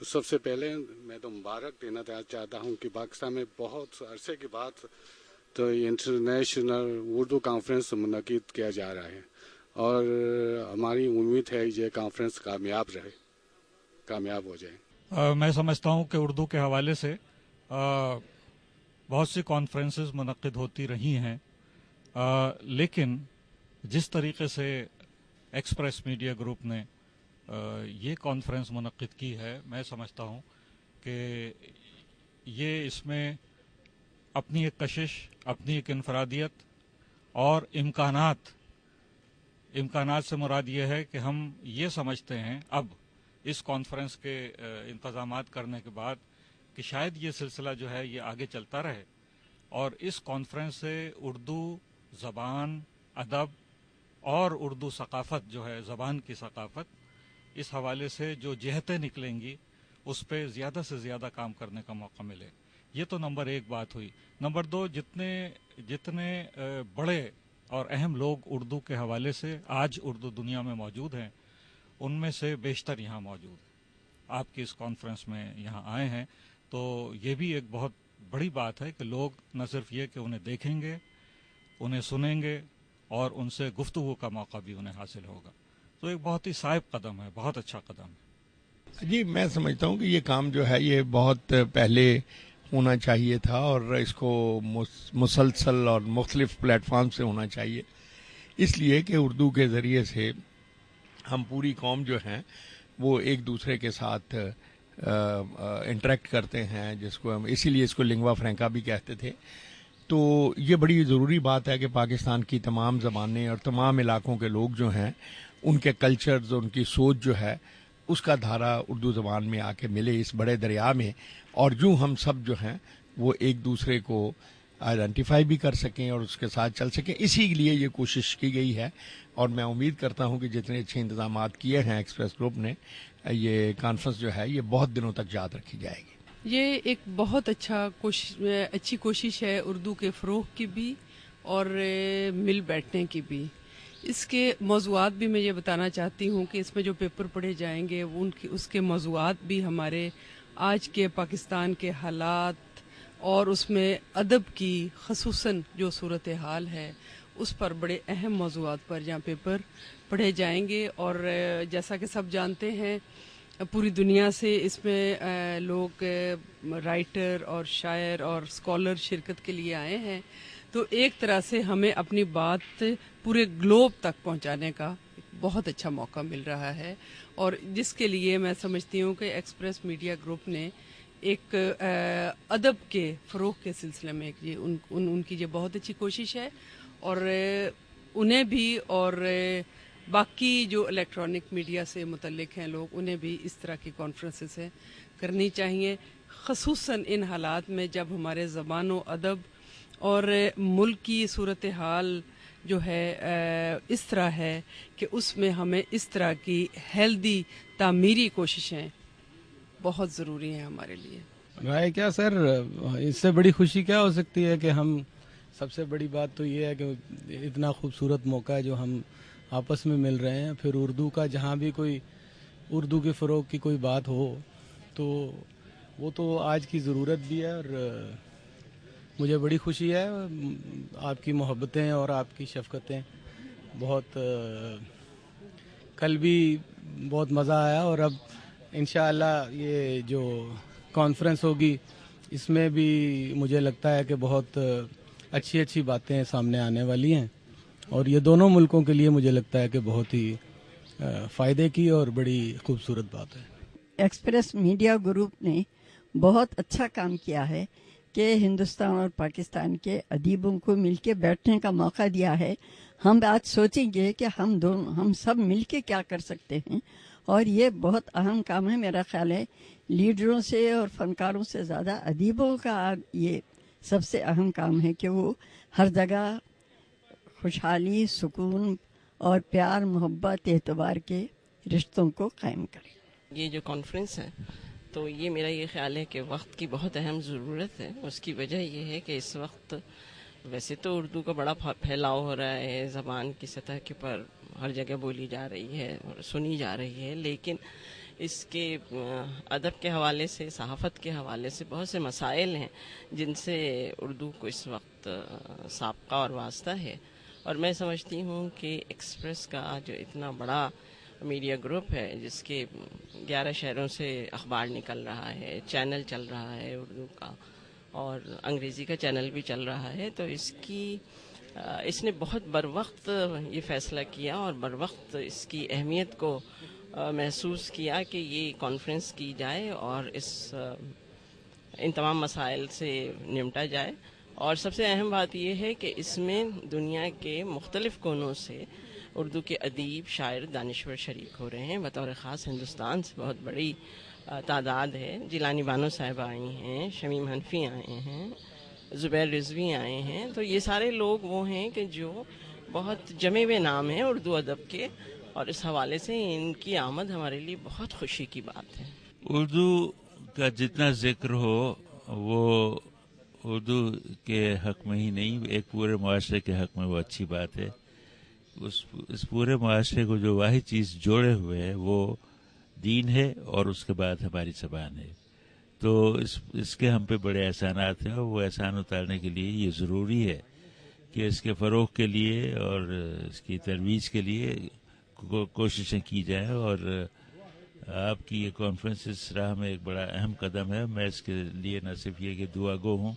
سب سے پہلے میں تو مبارک دینا چاہتا ہوں کہ پاکستان میں بہت عرصے کے بعد تو انٹرنیشنل اردو کانفرنس منعقد کیا جا رہا ہے، اور ہماری امید ہے یہ کانفرنس کامیاب ہو جائے۔ میں سمجھتا ہوں کہ اردو کے حوالے سے بہت سی کانفرنسز منعقد ہوتی رہی ہیں، لیکن جس طریقے سے ایکسپریس میڈیا گروپ نے یہ کانفرنس منعقد کی ہے، میں سمجھتا ہوں کہ یہ اس میں اپنی ایک کشش، اپنی ایک انفرادیت اور امکانات سے مراد یہ ہے کہ ہم یہ سمجھتے ہیں اب اس کانفرنس کے انتظامات کرنے کے بعد کہ شاید یہ سلسلہ جو ہے یہ آگے چلتا رہے، اور اس کانفرنس سے اردو زبان، ادب اور اردو ثقافت جو ہے، زبان کی ثقافت، اس حوالے سے جو جہتیں نکلیں گی اس پہ زیادہ سے زیادہ کام کرنے کا موقع ملے۔ یہ تو نمبر ایک بات ہوئی۔ نمبر دو، جتنے بڑے اور اہم لوگ اردو کے حوالے سے آج اردو دنیا میں موجود ہیں، ان میں سے بیشتر یہاں موجود ہیں، آپ کی اس کانفرنس میں یہاں آئے ہیں، تو یہ بھی ایک بہت بڑی بات ہے کہ لوگ نہ صرف یہ کہ انہیں دیکھیں گے، انہیں سنیں گے، اور ان سے گفتگو کا موقع بھی انہیں حاصل ہوگا۔ تو ایک بہت ہی صائب قدم ہے، بہت اچھا قدم ہے۔ جی، میں سمجھتا ہوں کہ یہ کام جو ہے یہ بہت پہلے ہونا چاہیے تھا، اور اس کو مسلسل اور مختلف پلیٹ فارم سے ہونا چاہیے، اس لیے کہ اردو کے ذریعے سے ہم پوری قوم جو ہیں وہ ایک دوسرے کے ساتھ انٹریکٹ کرتے ہیں، جس کو ہم اسی لیے اس کو لنگوا فرینکا بھی کہتے تھے۔ تو یہ بڑی ضروری بات ہے کہ پاکستان کی تمام زبانیں اور تمام علاقوں کے لوگ جو ہیں ان کے کلچرز، ان کی سوچ جو ہے اس کا دھارا اردو زبان میں آ کے ملے اس بڑے دریا میں، اور جو ہم سب جو ہیں وہ ایک دوسرے کو آئیڈینٹیفائی بھی کر سکیں اور اس کے ساتھ چل سکیں۔ اسی لیے یہ کوشش کی گئی ہے، اور میں امید کرتا ہوں کہ جتنے اچھے انتظامات کیے ہیں ایکسپریس گروپ نے، یہ کانفرنس جو ہے یہ بہت دنوں تک یاد رکھی جائے گی۔ یہ ایک بہت اچھی کوشش ہے اردو کے فروغ کی بھی اور مل بیٹھنے کی بھی۔ اس کے موضوعات بھی میں یہ بتانا چاہتی ہوں کہ اس میں جو پیپر پڑھے جائیں گے اس کے موضوعات بھی ہمارے آج کے پاکستان کے حالات اور اس میں ادب کی خصوصاً جو صورتحال ہے اس پر بڑے اہم موضوعات پر جہاں پیپر پڑھے جائیں گے۔ اور جیسا کہ سب جانتے ہیں پوری دنیا سے اس میں لوگ رائٹر اور شاعر اور اسکالر شرکت کے لیے آئے ہیں، تو ایک طرح سے ہمیں اپنی بات پورے گلوب تک پہنچانے کا بہت اچھا موقع مل رہا ہے، اور جس کے لیے میں سمجھتی ہوں کہ ایکسپریس میڈیا گروپ نے ایک ادب کے فروغ کے سلسلے میں ان کی یہ بہت اچھی کوشش ہے، اور انہیں بھی اور باقی جو الیکٹرانک میڈیا سے متعلق ہیں لوگ، انہیں بھی اس طرح کی کانفرنسز کرنی چاہیے، خصوصاً ان حالات میں جب ہمارے زبان و ادب اور ملک کی صورتحال جو ہے اس طرح ہے کہ اس میں ہمیں اس طرح کی ہیلدی تعمیری کوششیں بہت ضروری ہیں ہمارے لیے۔ رائے کیا سر، اس سے بڑی خوشی کیا ہو سکتی ہے کہ ہم، سب سے بڑی بات تو یہ ہے کہ اتنا خوبصورت موقع ہے جو ہم آپس میں مل رہے ہیں، پھر اردو کا جہاں بھی کوئی اردو کے فروغ کی کوئی بات ہو تو وہ تو آج کی ضرورت بھی ہے، اور مجھے بڑی خوشی ہے، آپ کی محبتیں اور آپ کی شفقتیں بہت، کل بھی بہت مزہ آیا، اور اب انشاءاللہ یہ جو کانفرنس ہوگی اس میں بھی مجھے لگتا ہے کہ بہت اچھی باتیں سامنے آنے والی ہیں، اور یہ دونوں ملکوں کے لیے مجھے لگتا ہے کہ بہت ہی فائدے کی اور بڑی خوبصورت بات ہے۔ ایکسپریس میڈیا گروپ نے بہت اچھا کام کیا ہے کہ ہندوستان اور پاکستان کے ادیبوں کو مل کے بیٹھنے کا موقع دیا ہے۔ ہم آج سوچیں گے کہ ہم سب مل کے کیا کر سکتے ہیں، اور یہ بہت اہم کام ہے۔ میرا خیال ہے لیڈروں سے اور فنکاروں سے زیادہ ادیبوں کا یہ سب سے اہم کام ہے کہ وہ ہر جگہ خوشحالی، سکون اور پیار، محبت، اعتبار کے رشتوں کو قائم کریں۔ یہ جو کانفرنس ہے تو یہ میرا یہ خیال ہے کہ وقت کی بہت اہم ضرورت ہے۔ اس کی وجہ یہ ہے کہ اس وقت ویسے تو اردو کا بڑا پھیلاؤ ہو رہا ہے، زبان کی سطح کے پر ہر جگہ بولی جا رہی ہے اور سنی جا رہی ہے، لیکن اس کے ادب کے حوالے سے، صحافت کے حوالے سے بہت سے مسائل ہیں جن سے اردو کو اس وقت سابقہ اور واسطہ ہے. اور میں سمجھتی ہوں کہ ایکسپریس کا جو اتنا بڑا میڈیا گروپ ہے، جس کے 11 شہروں سے اخبار نکل رہا ہے، چینل چل رہا ہے اردو کا، اور انگریزی کا چینل بھی چل رہا ہے، تو اس نے بہت بروقت یہ فیصلہ کیا اور بروقت اس کی اہمیت کو محسوس کیا کہ یہ کانفرنس کی جائے اور ان تمام مسائل سے نمٹا جائے. اور سب سے اہم بات یہ ہے کہ اس میں دنیا کے مختلف کونوں سے اردو کے ادیب، شاعر، دانشور شریک ہو رہے ہیں. بطور خاص ہندوستان سے بہت بڑی تعداد ہے. جیلانی بانو صاحب آئی ہیں، شمیم حنفی آئے ہیں، زبیر رضوی آئے ہیں. تو یہ سارے لوگ وہ ہیں کہ جو بہت جمے ہوئے نام ہیں اردو ادب کے، اور اس حوالے سے ان کی آمد ہمارے لیے بہت خوشی کی بات ہے. اردو کا جتنا ذکر ہو وہ اردو کے حق میں ہی نہیں، ایک پورے معاشرے کے حق میں وہ اچھی بات ہے. اس پورے معاشرے کو جو واحد چیز جوڑے ہوئے ہے وہ دین ہے، اور اس کے بعد ہماری زبان ہے. تو اس کے ہم پہ بڑے احسانات ہیں، اور وہ احسان اتارنے کے لیے یہ ضروری ہے کہ اس کے فروغ کے لیے اور اس کی ترویج کے لیے کوششیں کی جائیں. اور آپ کی یہ کانفرنس اس راہ میں ایک بڑا اہم قدم ہے. میں اس کے لیے نہ صرف یہ کہ دعا گو ہوں،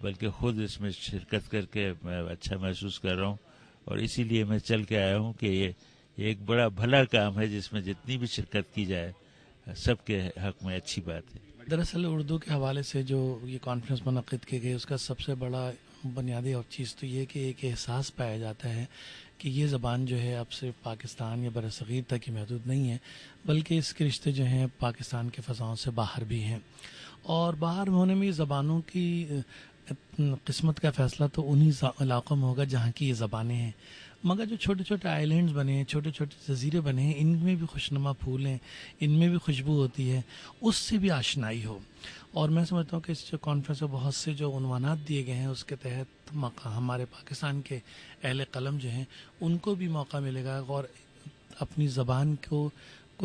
بلکہ خود اس میں شرکت کر کے میں اچھا محسوس کر رہا ہوں، اور اسی لیے میں چل کے آیا ہوں کہ یہ ایک بڑا بھلا کام ہے جس میں جتنی بھی شرکت کی جائے سب کے حق میں اچھی بات ہے. دراصل اردو کے حوالے سے جو یہ کانفرنس منعقد کی گئی، اس کا سب سے بڑا بنیادی اور چیز تو یہ کہ ایک احساس پایا جاتا ہے کہ یہ زبان جو ہے اب صرف پاکستان یا برصغیر تک ہی محدود نہیں ہے، بلکہ اس کے رشتے جو ہیں پاکستان کے فضاؤں سے باہر بھی ہیں. اور باہر ہونے میں زبانوں کی قسمت کا فیصلہ تو انہی علاقوں میں ہوگا جہاں کی یہ زبانیں ہیں. مگر جو چھوٹے چھوٹے آئی لینڈز بنے ہیں، چھوٹے چھوٹے جزیرے بنے ہیں، ان میں بھی خوشنما پھول ہیں، ان میں بھی خوشبو ہوتی ہے، اس سے بھی آشنائی ہو. اور میں سمجھتا ہوں کہ اس جو کانفرنس میں بہت سے جو عنوانات دیے گئے ہیں اس کے تحت ہمارے پاکستان کے اہل قلم جو ہیں ان کو بھی موقع ملے گا اور اپنی زبان کو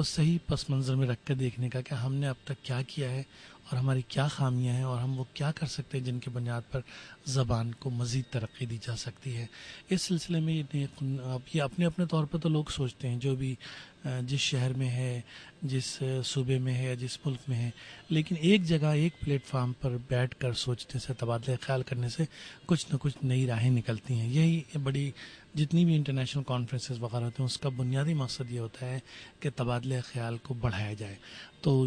صحیح پس منظر میں رکھ کر دیکھنے کا کہ ہم نے اب تک کیا کیا ہے اور ہماری کیا خامیاں ہیں، اور ہم وہ کیا کر سکتے ہیں جن کی بنیاد پر زبان کو مزید ترقی دی جا سکتی ہے. اس سلسلے میں یہ اپنے اپنے طور پر تو لوگ سوچتے ہیں، جو بھی جس شہر میں ہے، جس صوبے میں ہے، جس ملک میں ہے، لیکن ایک جگہ ایک پلیٹ فارم پر بیٹھ کر سوچنے سے، تبادلہ خیال کرنے سے کچھ نہ کچھ نئی راہیں نکلتی ہیں. یہی بڑی جتنی بھی انٹرنیشنل کانفرنسز وغیرہ ہوتے ہیں اس کا بنیادی مقصد یہ ہوتا ہے کہ تبادلہ خیال کو بڑھایا جائے. تو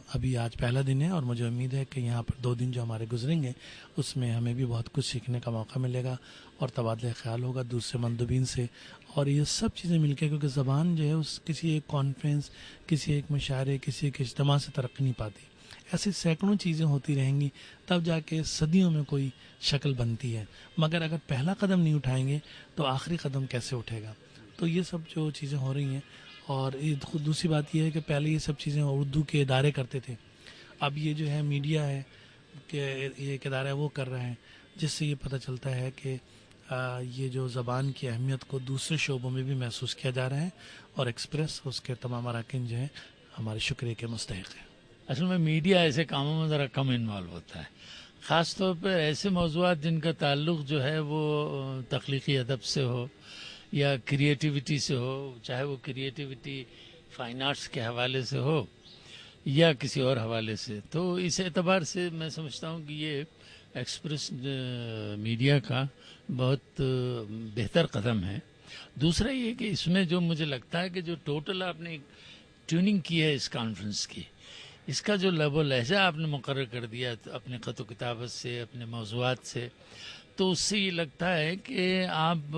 ابھی آج پہلا دن ہے اور مجھے امید ہے کہ یہاں پر 2 دن جو ہمارے گزریں گے اس میں ہمیں بھی بہت کچھ سیکھنے کا موقع ملے گا اور تبادلہ خیال ہوگا دوسرے مندوبین سے. اور یہ سب چیزیں مل کے، کیونکہ زبان جو ہے اس کسی ایک کانفرنس، کسی ایک مشاعرے، کسی ایک اجتماع سے ترقی نہیں پاتی. ایسی سینکڑوں چیزیں ہوتی رہیں گی تب جا کے صدیوں میں کوئی شکل بنتی ہے. مگر اگر پہلا قدم نہیں اٹھائیں گے تو آخری قدم کیسے اٹھے گا؟ تو یہ سب جو چیزیں ہو رہی ہیں. اور دوسری بات یہ ہے کہ پہلے یہ سب چیزیں اردو کے ادارے کرتے تھے، اب یہ جو ہے میڈیا ہے کہ یہ ایک ادارہ وہ کر رہے ہیں، جس سے یہ پتہ چلتا ہے کہ یہ جو زبان کی اہمیت کو دوسرے شعبوں میں بھی محسوس کیا جا رہا ہے. اور ایکسپریس اس کے تمام اراکین جو ہیں ہمارے شکریہ کے مستحق ہیں. اصل میں میڈیا ایسے کاموں میں ذرا کم انوالو ہوتا ہے، خاص طور پر ایسے موضوعات جن کا تعلق جو ہے وہ تخلیقی ادب سے ہو یا کریٹیوٹی سے ہو، چاہے وہ کریٹیوٹی فائن آرٹس کے حوالے سے ہو یا کسی اور حوالے سے. تو اس اعتبار سے میں سمجھتا ہوں کہ یہ ایکسپریس میڈیا کا بہت بہتر قدم ہے. دوسرا یہ کہ اس میں جو مجھے لگتا ہے کہ جو ٹوٹل آپ نے ٹیوننگ کی ہے اس کانفرنس کی، اس کا جو لب و لہجہ آپ نے مقرر کر دیا اپنے خط و کتابت سے، اپنے موضوعات سے، تو اس سے یہ لگتا ہے کہ آپ